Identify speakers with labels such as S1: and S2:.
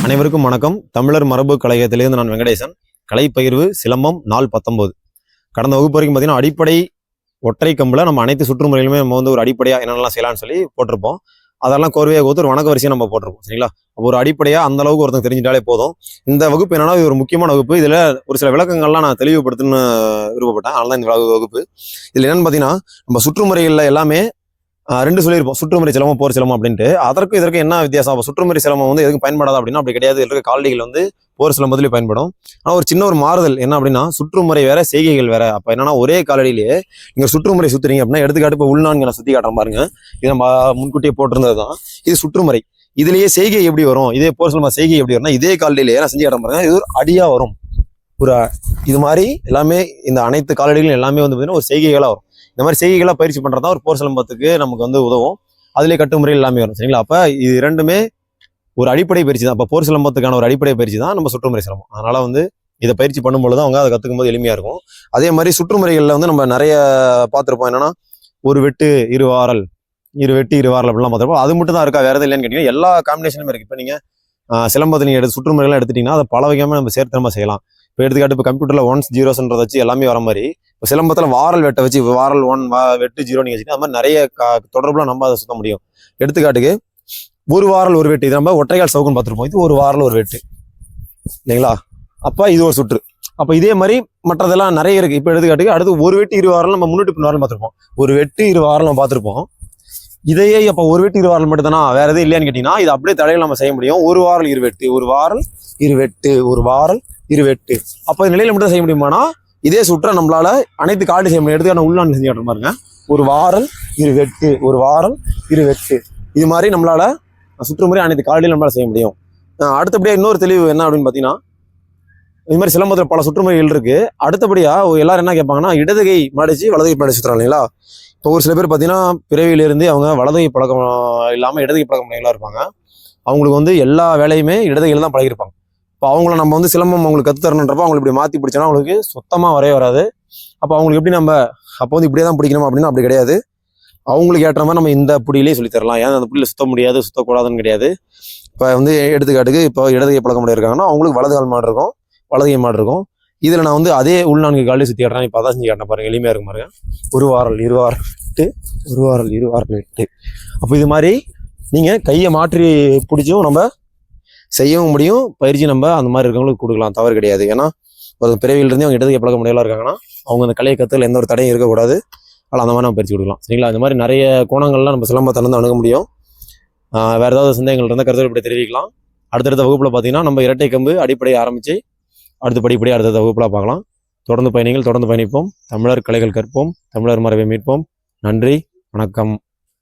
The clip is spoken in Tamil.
S1: அனைவருக்கும் வணக்கம். தமிழர் மரபு கழகத்திலிருந்து நான் வெங்கடேசன். கலைப்பயிர்வு சிலம்பம் நாள் 19. கடந்த வகுப்பு வரைக்கும் பார்த்தீங்கன்னா அடிப்படை ஒற்றை கம்பில் நம்ம அனைத்து சுற்றுமுறையிலுமே நம்ம வந்து ஒரு அடிப்படையாக என்னென்னலாம் செய்யலாம்னு சொல்லி போட்டிருப்போம். அதெல்லாம் கோர்வையாக கொடுத்து ஒரு வணக்க வரிசையை நம்ம போட்டிருப்போம். சரிங்களா? ஒரு அடிப்படையாக அந்த அளவுக்கு ஒருத்தங்க தெரிஞ்சிட்டாலே போதும். இந்த வகுப்பு என்னன்னா இது ஒரு முக்கியமான வகுப்பு. இதில் ஒரு சில விளக்கங்கள்லாம் நான் தெளிவுபடுத்துன்னு விருப்பப்பட்டேன். அதனால தான் இந்த வகுப்பு. இதில் என்னென்னு பார்த்தீங்கன்னா நம்ம சுற்றுமுறைகளில் எல்லாமே ரெண்டு சொல்லியிருப்போம், சுற்றுமுறை சிலம்பம் போர் சிலம்பம் அப்படின்ட்டு. அதற்கு இதற்கு என்ன வித்தியாசம்? அப்போ சுற்றுமுறை சிலம்பம் வந்து எதுக்கு பயன்படாது அப்படின்னா அப்படி கிடையாது. இருக்க காலடிகள் வந்து போர் சிலம்பத்துலேயும் பயன்படும். ஆனால் ஒரு சின்ன ஒரு மாறுதல் என்ன அப்படின்னா சுற்றுமுறை வேற, செய்கைகள் வேற. அப்போ என்னன்னா ஒரே காலடியிலேயே நீங்கள் சுற்றுமுறை சுற்றுறீங்க அப்படின்னா எடுத்துக்காட்டு இப்போ உள்நான்கு நான் சுற்றி காட்டுறேன் பாருங்க. இது நம்ம முன்கூட்டியே போட்டிருந்தது தான். இது சுற்றுமுறை. இதுலேயே செய்கை எப்படி வரும்? இதே போர் சிலம்பம் செய்கை எப்படி வரும்னா இதே காலடியிலேயே நான் செஞ்சு காட்டுறேன் பாருங்க. இது ஒரு அடியாக வரும். ஒரு இது மாதிரி எல்லாமே இந்த அனைத்து காலடிகளும் எல்லாமே வந்து பார்த்தீங்கன்னா ஒரு செய்கைகளாக வரும். இந்த மாதிரி செய்கைகளாக பயிற்சி பண்ணுறதா ஒரு போர் சிலம்பத்துக்கு நமக்கு வந்து உதவும். அதுலேயே கட்டுமுறை எல்லாமே வரும். சரிங்களா? அப்போ இது ரெண்டுமே ஒரு அடிப்படை பயிற்சி தான். இப்போ போர் சிலம்பத்துக்கான ஒரு அடிப்படை பயிற்சி தான் நம்ம சுற்றுமுறை சிலம்பம். அதனால வந்து இதை பயிற்சி பண்ணும்பொழுது அவங்க அதை கற்றுக்கும் போது எளிமையாக இருக்கும். அதே மாதிரி சுற்றுமுறைகளில் வந்து நம்ம நிறைய பார்த்துருப்போம். என்னன்னா ஒரு வெட்டு இரு வாரல், இரு வெட்டு இரு வாரல் அப்படிலாம் பார்த்துருப்போம். அது மட்டும் தான் இருக்கா, வேறு எதுவும் இல்லைன்னு கேட்டிங்கன்னா எல்லா காம்பினேஷனுமே இருக்குது. இப்போ நீங்கள் சிலம்பத்தை நீங்கள் சுற்றுமுறைகள்லாம் எடுத்துட்டிங்கன்னா அதை பல வகையாக நம்ம சேர்த்து நம்ம செய்யலாம். இப்போ எடுத்துக்காட்டு இப்போ கம்ப்யூட்டரில் 1s 0s வச்சு எல்லாமே வர மாதிரி இப்போ சிலம்பத்தில் வாரல் வெட்டை வச்சு வாரல் 1 வெட்டு 0 நீங்கள் வச்சுக்கிட்டு அது மாதிரி நிறைய தொடர்புல நம்ம அதை சுத்த முடியும். எடுத்துக்காட்டுக்கு ஒரு வாரல் ஒரு வெட்டு, இது நம்ம ஒற்றைகால் சவுக்குன்னு பார்த்துருப்போம். இது ஒரு வாரல் ஒரு வெட்டு இல்லைங்களா? அப்போ இது ஒரு சுற்று. அப்போ இதே மாதிரி மற்றதெல்லாம் நிறைய இருக்குது. இப்போ எடுத்துக்காட்டுக்கு அடுத்து ஒரு வெட்டு இரு வாரல் நம்ம முன்னிட்டு பின் வாரல் பார்த்துருப்போம். ஒரு வெட்டு இரு வாரல் நம்ம பார்த்துருப்போம். இதையே அப்போ ஒரு வெட்டு இரு வாரல் மட்டும் தானா, வேற எதுவும் இல்லையான்னு கேட்டிங்கன்னா இது அப்படியே தலையில் நம்ம செய்ய முடியும். ஒரு வாரல் இரு வெட்டு, ஒரு வாரல் இரு வெட்டு, ஒரு வாரல் இரு வெட்டு. அப்போ நிலையில மட்டும் செய்ய முடியுமானா இதே சுற்ற நம்மளால அனைத்து காலடி செய்ய முடியும். எடுத்துக்கான உள்நான் செஞ்சு காட்டுற பாருங்க. ஒரு வாரல் இரு வெட்டு, ஒரு வாரல் இரு வெட்டு. இது மாதிரி நம்மளால சுற்றுமுறை அனைத்து காலடியும் நம்மளால செய்ய முடியும். அடுத்தபடியா இன்னொரு தெளிவு என்ன அப்படின்னு பார்த்தீங்கன்னா இது மாதிரி சிலம்பத்தில் பல சுற்றுமுறைகள் இருக்கு. அடுத்தபடியா எல்லாரும் என்ன கேட்பாங்கன்னா இடதுகை மடிச்சு வலதுகை மடிச்சு சுற்றுறாங்க இல்லைங்களா? இப்போ ஒரு சில பேர் பார்த்தீங்கன்னா பிறவியிலிருந்து அவங்க வலதுகை பழக்கம் இல்லாமல் இடதுகை பழக்கம் எல்லாம் இருப்பாங்க. அவங்களுக்கு வந்து எல்லா வேலையுமே இடதுகையில் தான் பழகிருப்பாங்க. இப்போ அவங்கள நம்ம வந்து சிலம்பம் அவங்களுக்கு கற்றுத்தரணுன்றப்போ அவங்களுக்கு இப்படி மாற்றி பிடிச்சோன்னா அவங்களுக்கு சுத்தமாக வரைய வராது. அப்போ அவங்களுக்கு எப்படி நம்ம அப்போ வந்து இப்படியே தான் பிடிக்கணும் அப்படின்னா அப்படி கிடையாது. அவங்களுக்கு ஏற்ற மாதிரி நம்ம இந்த புடியிலே சொல்லித்தரலாம். ஏன் அந்த புடியில் சுத்த முடியாது சுத்தக்கூடாதுன்னு கிடையாது. இப்போ வந்து எடுத்துக்காட்டுக்கு இப்போ இடதுகை பழக்கம் முடியாது இருக்காங்கன்னா அவங்களுக்கு வலது கால் மாடு இருக்கும், வலதுகை மாடு இருக்கும். இதில் நான் வந்து அதே உள்நான்கு காலையும் சுற்றி காட்டுறேன். இப்போ அதான் செஞ்சு காட்டின பாருங்க, எளிமையாக இருக்கும் பாருங்க. ஒரு வாரல் இரு வாரல் வெட்டு, ஒரு வாரல் இரு வாரல் வெட்டு. அப்போ இது மாதிரி நீங்கள் கையை மாற்றி பிடிச்சும் நம்ம செய்யவும் முடியும். பயிற்சி நம்ம அந்த மாதிரி இருக்கவங்களுக்கு கொடுக்கலாம், தவறு கிடையாது. ஏன்னா ஒரு பிறவியிலிருந்து அவங்க இடதுகை பழக்க முடியலாம் இருக்காங்கன்னா அவங்க அந்த கலையை கற்றுல எந்த ஒரு தடையும் இருக்கக்கூடாது. ஆனால் அந்த மாதிரி நம்ம பயிற்சி கொடுக்கலாம். சரிங்களா? இந்த மாதிரி நிறைய கோணங்கள்லாம் நம்ம சிலம்பத்திலிருந்து அணுக முடியும். வேறு ஏதாவது சந்தேகங்கள் இருந்தால் கருத்து இப்படி தெரிவிக்கலாம். அடுத்தடுத்த வகுப்பில் பார்த்தீங்கன்னா நம்ம இரட்டை கம்பு அடிப்படையை ஆரம்பித்து அடுத்த படிப்படியாக அடுத்த வகுப்பில் பார்க்கலாம். தொடர்ந்து பயணிகள், தொடர்ந்து பயணிப்போம். தமிழர் கலைகள் கற்போம், தமிழர் மரபை மீட்போம். நன்றி, வணக்கம்.